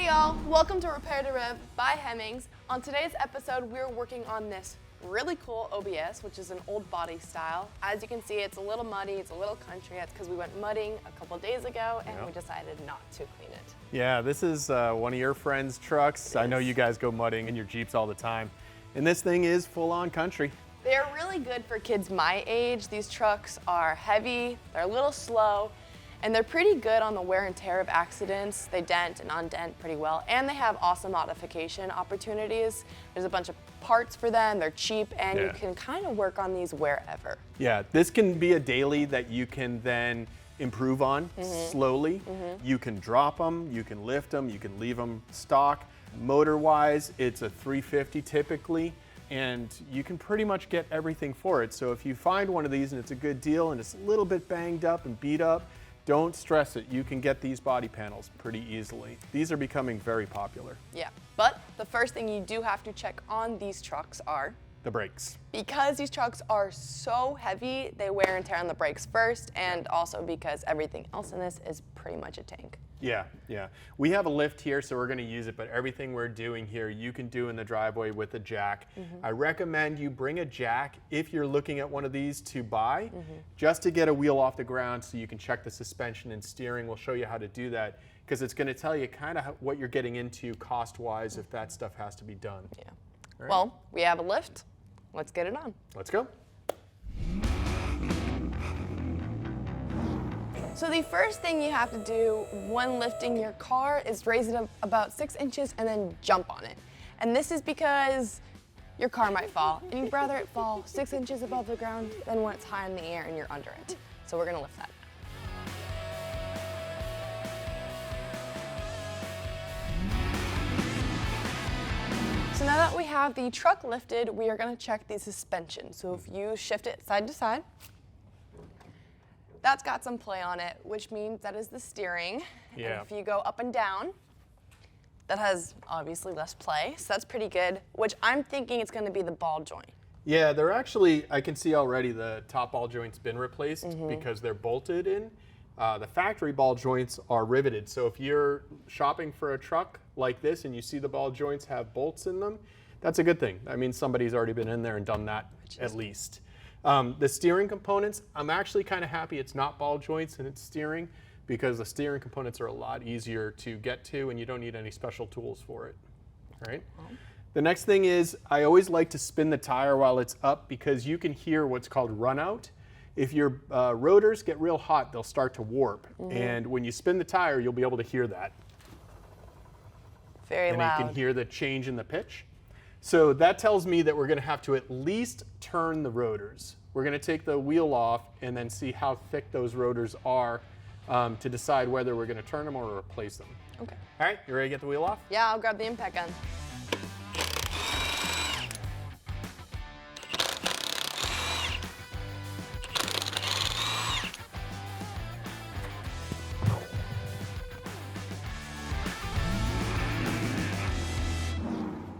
y'all, welcome to Repair to Rev by Hemmings. On today's episode, we're working on this really cool OBS, which is an old body style. As you can see, it's a little muddy, it's a little country. That's because we went mudding a couple days ago and we decided not to clean it. Yeah, this is one of your friends' trucks. I know you guys go mudding in your Jeeps all the time. And this thing is full-on country. They're really good for kids my age. These trucks are heavy, they're a little slow, and they're pretty good on the wear and tear of accidents. They dent and undent pretty well, and they have awesome modification opportunities. There's a bunch of parts for them, they're cheap, and you can kind of work on these wherever. Yeah, this can be a daily that you can then improve on slowly. You can drop them, you can lift them, you can leave them stock. Motor-wise, it's a 350 typically, and you can pretty much get everything for it. So if you find one of these and it's a good deal and it's a little bit banged up and beat up, don't stress it. You can get these body panels pretty easily. These are becoming very popular. Yeah, but the first thing you do have to check on these trucks are the brakes. Because these trucks are so heavy, they wear and tear on the brakes first, and also because everything else in this is pretty much a tank. Yeah. We have a lift here, so we're going to use it, but everything we're doing here, you can do in the driveway with a jack. I recommend you bring a jack if you're looking at one of these to buy, just to get a wheel off the ground so you can check the suspension and steering. We'll show you how to do that, because it's going to tell you kind of what you're getting into cost-wise if that stuff has to be done. Yeah. Right. Well, we have a lift. Let's get it on. Let's go. So the first thing you have to do when lifting your car is raise it up about 6 inches and then jump on it. And this is because your car might fall, and you'd rather it fall 6 inches above the ground than when it's high in the air and you're under it. So we're gonna lift that. So now that we have the truck lifted, we are gonna check the suspension. So if you shift it side to side, that's got some play on it, which means that is the steering. Yeah. And if you go up and down, that has obviously less play, so that's pretty good, which I'm thinking it's gonna be the ball joint. Yeah, they're actually, I can see already the top ball joint's been replaced because they're bolted in. The factory ball joints are riveted, so if you're shopping for a truck like this and you see the ball joints have bolts in them, that's a good thing. I mean, somebody's already been in there and done that at least. The steering components, I'm actually kind of happy it's not ball joints and it's steering, because the steering components are a lot easier to get to and you don't need any special tools for it. All right? The next thing is, I always like to spin the tire while it's up, because you can hear what's called run out. If your rotors get real hot, they'll start to warp. And when you spin the tire, you'll be able to hear that. Very loud. And you can hear the change in the pitch. So that tells me that we're going to have to at least turn the rotors. We're going to take the wheel off and then see how thick those rotors are to decide whether we're going to turn them or replace them. Okay. All right, you ready to get the wheel off? Yeah, I'll grab the impact gun.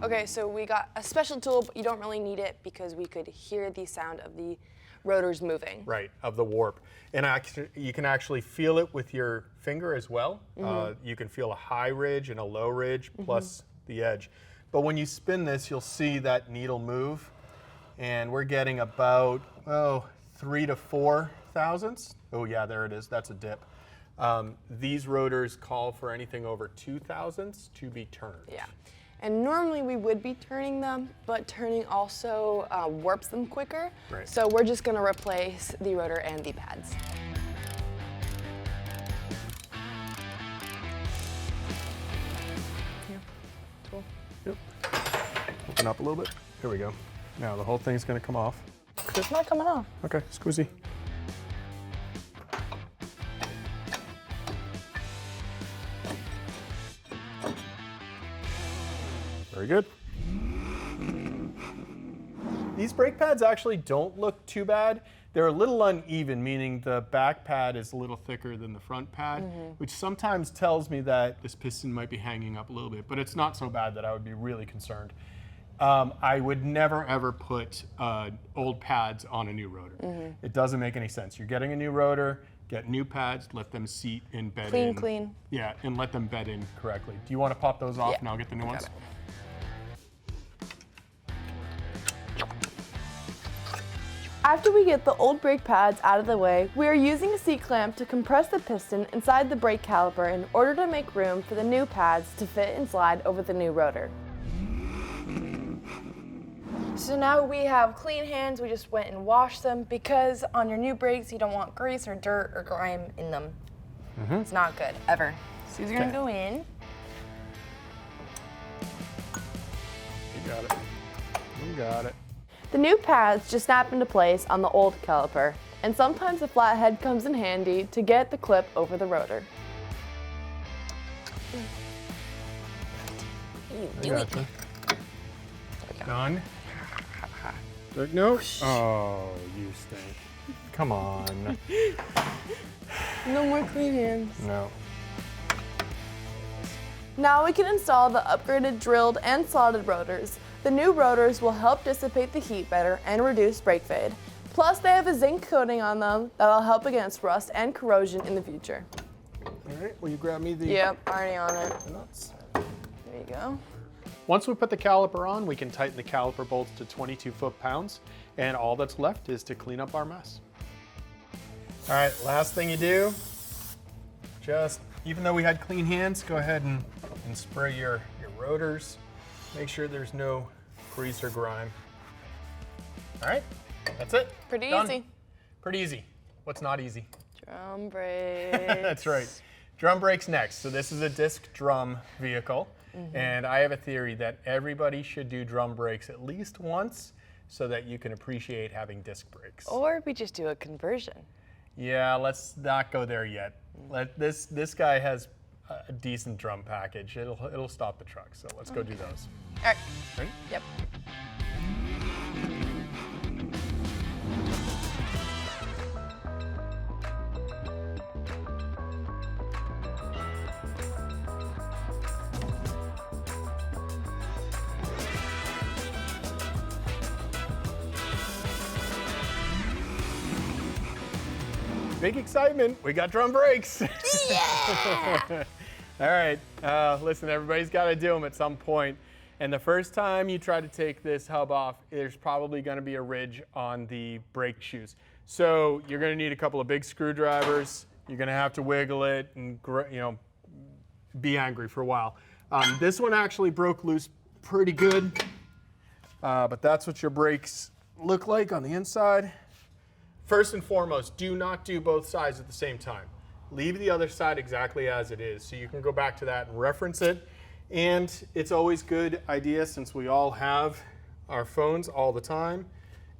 Okay, so we got a special tool, but you don't really need it because we could hear the sound of the rotors moving. Right, of the warp. And you can actually feel it with your finger as well. You can feel a high ridge and a low ridge plus the edge. But when you spin this, you'll see that needle move. And we're getting about, 3 to 4 thousandths. Oh yeah, there it is, that's a dip. These rotors call for anything over 2 thousandths to be turned. Yeah. And normally we would be turning them, but turning also warps them quicker. Right. So we're just gonna replace the rotor and the pads. Here, tool. Yep. Open up a little bit. Here we go. Now the whole thing's gonna come off. It's not coming off. Okay, squeezy. Very good. These brake pads actually don't look too bad. They're a little uneven, meaning the back pad is a little thicker than the front pad, which sometimes tells me that this piston might be hanging up a little bit, but it's not so bad that I would be really concerned. I would never ever put old pads on a new rotor. It doesn't make any sense. You're getting a new rotor, get new pads, let them seat and bed Clean, in. clean. Yeah, and let them bed in correctly. Do you want to pop those off Yeah. and I'll get the new ones? it. After we get the old brake pads out of the way, we are using a C-clamp to compress the piston inside the brake caliper in order to make room for the new pads to fit and slide over the new rotor. So now we have clean hands. We just went and washed them because on your new brakes, you don't want grease or dirt or grime in them. It's not good, ever. So these are gonna go in. You got it. You got it. The new pads just snap into place on the old caliper, and sometimes a flathead comes in handy to get the clip over the rotor. I gotcha. Done. No. Oh, you stink. Come on. No more clean hands. No. Now we can install the upgraded drilled and slotted rotors. The new rotors will help dissipate the heat better and reduce brake fade. Plus, they have a zinc coating on them that will help against rust and corrosion in the future. All right, will you grab me the Yep, already on it. nuts? There you go. Once we put the caliper on, we can tighten the caliper bolts to 22 foot-pounds, and all that's left is to clean up our mess. All right, last thing you do, just, even though we had clean hands, go ahead and spray your rotors. Make sure there's no grease or grime. All right, that's it. Pretty Done. easy. Pretty easy. What's not easy? Drum brakes. That's right. Drum brakes next. So this is a disc drum vehicle, and I have a theory that everybody should do drum brakes at least once so that you can appreciate having disc brakes. Or we just do a conversion. Yeah, let's not go there yet. This guy has a decent drum package. It'll stop the truck. So let's go do those. All right. Ready? Yep. Big excitement. We got drum brakes. Yeah! All right, listen, everybody's got to do them at some point. And the first time you try to take this hub off, there's probably going to be a ridge on the brake shoes. So you're going to need a couple of big screwdrivers. You're going to have to wiggle it and be angry for a while. This one actually broke loose pretty good, but that's what your brakes look like on the inside. First and foremost, do not do both sides at the same time. Leave the other side exactly as it is so you can go back to that and reference it. And it's always good idea, since we all have our phones all the time,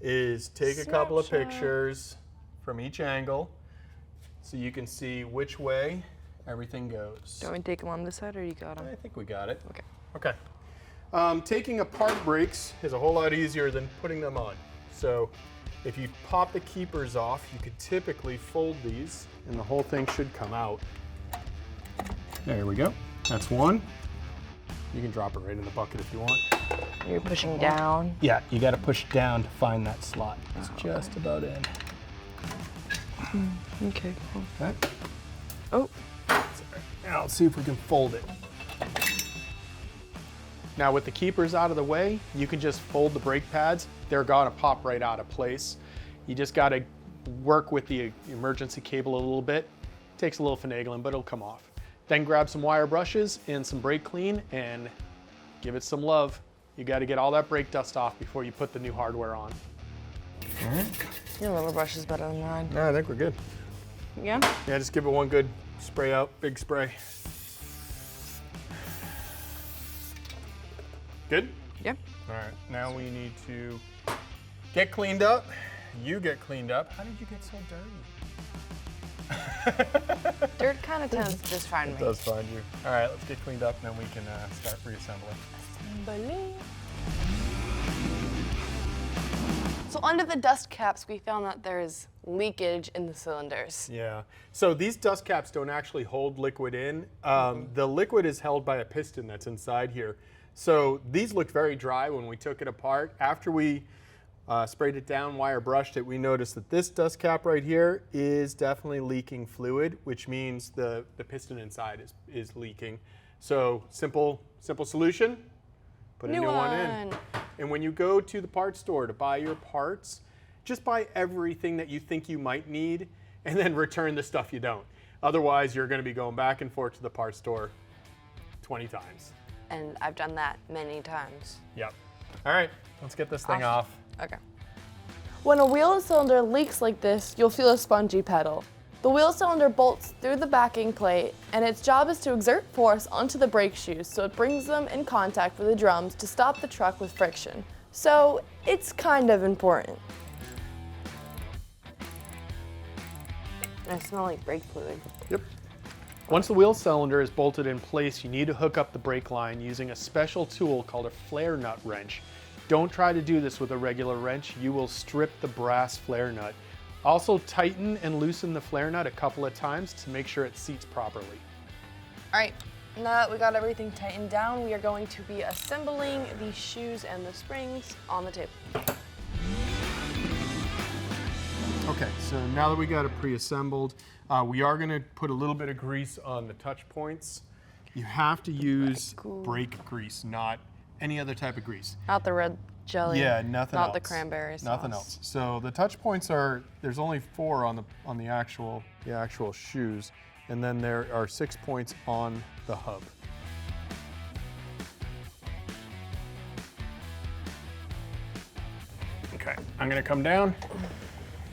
is take a couple of pictures from each angle so you can see which way everything goes. Do you want me to take them on this side or you got them? I think we got it. Okay. Okay. Taking apart brakes is a whole lot easier than putting them on. So if you pop the keepers off, you could typically fold these and the whole thing should come out. There we go. That's one. You can drop it right in the bucket if you want. You're pushing down. Yeah, you got to push down to find that slot. It's just about in. Okay, cool. Okay. Oh. Now let's see if we can fold it. Now with the keepers out of the way, you can just fold the brake pads. They're gonna pop right out of place. You just gotta work with the emergency cable a little bit. Takes a little finagling, but it'll come off. Then grab some wire brushes and some brake clean and give it some love. You gotta get all that brake dust off before you put the new hardware on. All right. Your rubber brush is better than mine. No, I think we're good. Yeah? Yeah, just give it one good spray out, big spray. Good? Yep. All right, now we need to get cleaned up. You get cleaned up. How did you get so dirty? Dirt kind of tends to just find me. It does find you. All right, let's get cleaned up and then we can start reassembling. So under the dust caps, we found that there is leakage in the cylinders. Yeah, so these dust caps don't actually hold liquid in. The liquid is held by a piston that's inside here. So these looked very dry when we took it apart. After we sprayed it down, wire brushed it. We noticed that this dust cap right here is definitely leaking fluid, which means the piston inside is leaking. So simple solution, put a new one in. And when you go to the parts store to buy your parts, just buy everything that you think you might need and then return the stuff you don't. Otherwise, you're going to be going back and forth to the parts store 20 times. And I've done that many times. Yep. All right, let's get this thing off. Okay. When a wheel cylinder leaks like this, you'll feel a spongy pedal. The wheel cylinder bolts through the backing plate, and its job is to exert force onto the brake shoes so it brings them in contact with the drums to stop the truck with friction. So it's kind of important. I smell like brake fluid. Yep. Once the wheel cylinder is bolted in place, you need to hook up the brake line using a special tool called a flare nut wrench. Don't try to do this with a regular wrench. You will strip the brass flare nut. Also tighten and loosen the flare nut a couple of times to make sure it seats properly. All right, now that we got everything tightened down, we are going to be assembling the shoes and the springs on the table. Okay, so now that we got it pre-assembled, we are going to put a little bit of grease on the touch points. You have to use brake grease, not any other type of grease. Not the red jelly. Yeah, nothing else. Not the cranberry sauce. Nothing else. So the touch points are, there's only 4 on the actual shoes, and then there are 6 points on the hub. Okay, I'm gonna come down,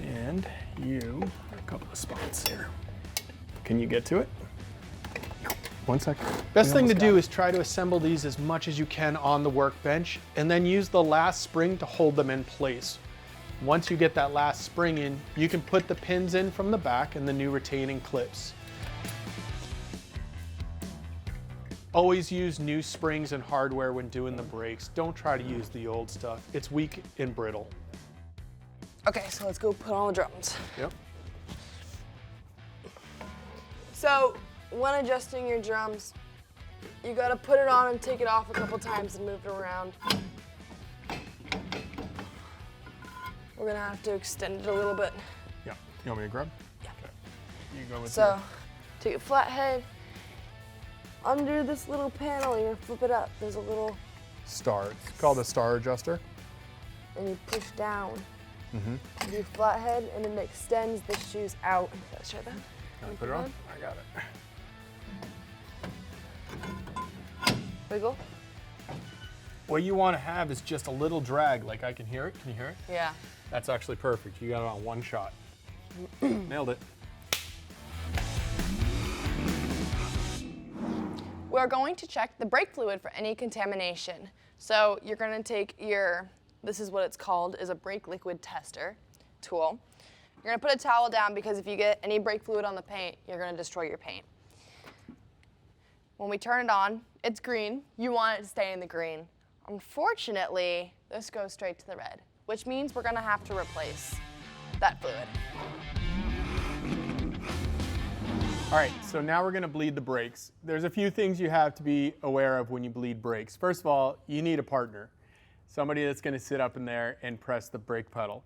and you, a couple of spots here. Can you get to it? 1 second. Best thing to do is try to assemble these as much as you can on the workbench, and then use the last spring to hold them in place. Once you get that last spring in, you can put the pins in from the back and the new retaining clips. Always use new springs and hardware when doing the brakes. Don't try to use the old stuff. It's weak and brittle. Okay, so let's go put on the drums. Yep. So, when adjusting your drums, you gotta put it on and take it off a couple times and move it around. We're gonna have to extend it a little bit. Yeah. You want me to grab? Yeah. Okay. You go with So, take a flathead. Under this little panel, you're gonna flip it up. There's a little star. It's called a star adjuster. And you push down. Do flathead, and it extends the shoes out. Let's try that. Can I put it on? I got it. Wiggle. What you want to have is just a little drag, like I can hear it. Can you hear it? Yeah. That's actually perfect. You got it on one shot. Nailed it. We're going to check the brake fluid for any contamination. So you're going to take your, this is what it's called, is a brake liquid tester tool. You're going to put a towel down because if you get any brake fluid on the paint, you're going to destroy your paint. When we turn it on, it's green. You want it to stay in the green. Unfortunately, this goes straight to the red, which means we're going to have to replace that fluid. All right, so now we're gonna bleed the brakes. There's a few things you have to be aware of when you bleed brakes. First of all, you need a partner, somebody that's gonna sit up in there and press the brake pedal.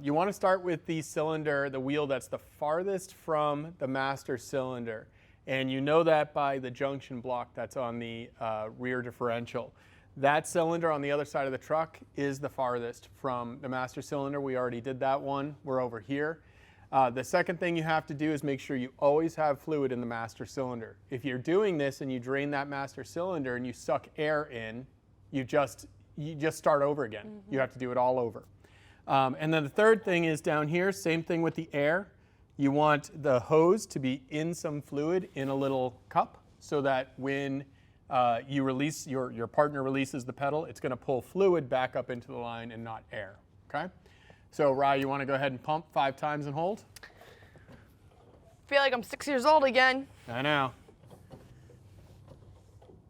You wanna start with the cylinder, the wheel that's the farthest from the master cylinder. And you know that by the junction block that's on the rear differential. That cylinder on the other side of the truck is the farthest from the master cylinder. We already did that one, we're over here. The second thing you have to do is make sure you always have fluid in the master cylinder. If you're doing this and you drain that master cylinder and you suck air in, you just start over again. You have to do it all over. And then the third thing is down here, same thing with the air. You want the hose to be in some fluid in a little cup so that when you release, your partner releases the pedal, it's gonna pull fluid back up into the line and not air, okay? So, Ry, you want to go ahead and pump 5 times and hold? Feel like I'm 6 years old again. I know.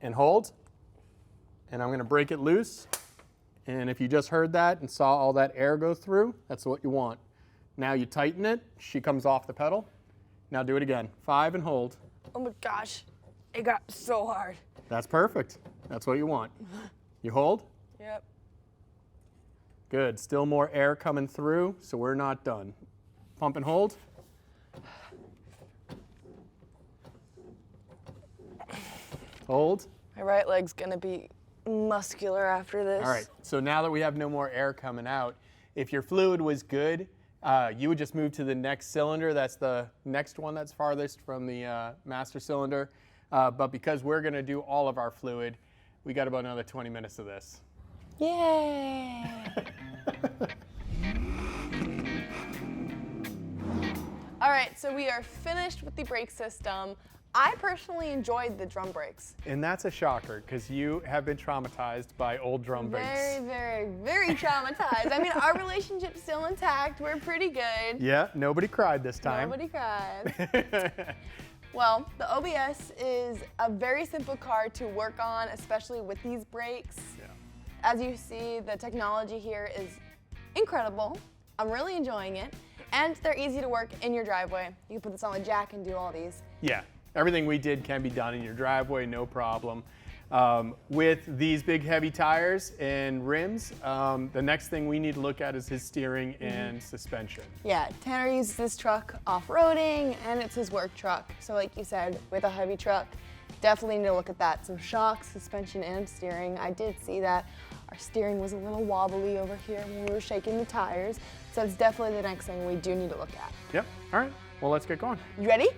And hold. And I'm going to break it loose. And if you just heard that and saw all that air go through, that's what you want. Now you tighten it. She comes off the pedal. Now do it again. 5 and hold. Oh my gosh, it got so hard. That's perfect. That's what you want. You hold. Yep. Good. Still more air coming through, so we're not done. Pump and hold. Hold. My right leg's gonna be muscular after this. All right, so now that we have no more air coming out, if your fluid was good, you would just move to the next cylinder. That's the next one that's farthest from the master cylinder. But because we're gonna do all of our fluid, we got about another 20 minutes of this. Yay! All right, so we are finished with the brake system. I personally enjoyed the drum brakes. And that's a shocker, because you have been traumatized by old drum brakes. Very, very, very traumatized. I mean, our relationship's still intact. We're pretty good. Yeah, nobody cried this time. Nobody cried. Well, the OBS is a very simple car to work on, especially with these brakes. Yeah. As you see, the technology here is incredible. I'm really enjoying it. And they're easy to work in your driveway. You can put this on the jack and do all these. Yeah, everything we did can be done in your driveway, no problem. With these big heavy tires and rims, the next thing we need to look at is his steering and suspension. Yeah, Tanner uses this truck off-roading and it's his work truck. So like you said, with a heavy truck, definitely need to look at that. Some shocks, suspension, and steering. I did see that our steering was a little wobbly over here when we were shaking the tires. So it's definitely the next thing we do need to look at. Yep, all right, well, let's get going. You ready?